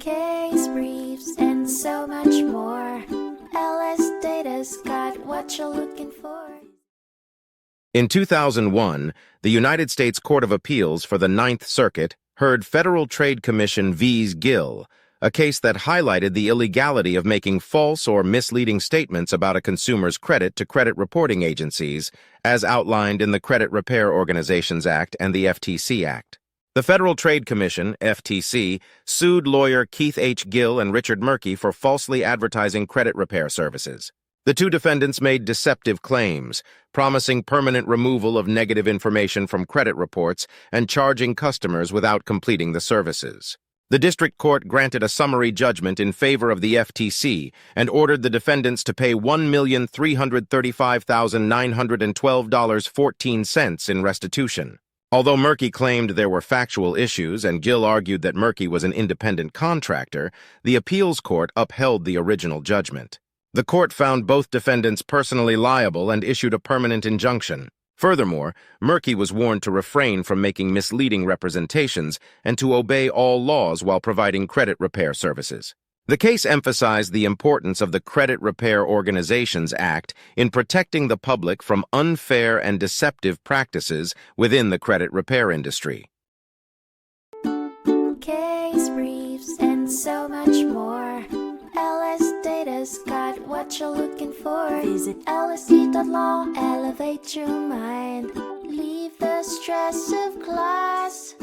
case briefs, and so much more. LSData's got what you're looking for. In 2001, the United States Court of Appeals for the Ninth Circuit heard Federal Trade Commission vs. Gill, a case that highlighted the illegality of making false or misleading statements about a consumer's credit to credit reporting agencies, as outlined in the Credit Repair Organizations Act and the FTC Act. The Federal Trade Commission, FTC, sued lawyer Keith H. Gill and Richard Murkey for falsely advertising credit repair services. The two defendants made deceptive claims, promising permanent removal of negative information from credit reports and charging customers without completing the services. The district court granted a summary judgment in favor of the FTC and ordered the defendants to pay $1,335,912.14 in restitution. Although Murkey claimed there were factual issues and Gill argued that Murkey was an independent contractor, the appeals court upheld the original judgment. The court found both defendants personally liable and issued a permanent injunction. Furthermore, Murkey was warned to refrain from making misleading representations and to obey all laws while providing credit repair services. The case emphasized the importance of the Credit Repair Organizations Act in protecting the public from unfair and deceptive practices within the credit repair industry. Case briefs, and so much more. LSData's got what you're looking for. Visit lsd.law, elevate your mind. Leave the stress of class.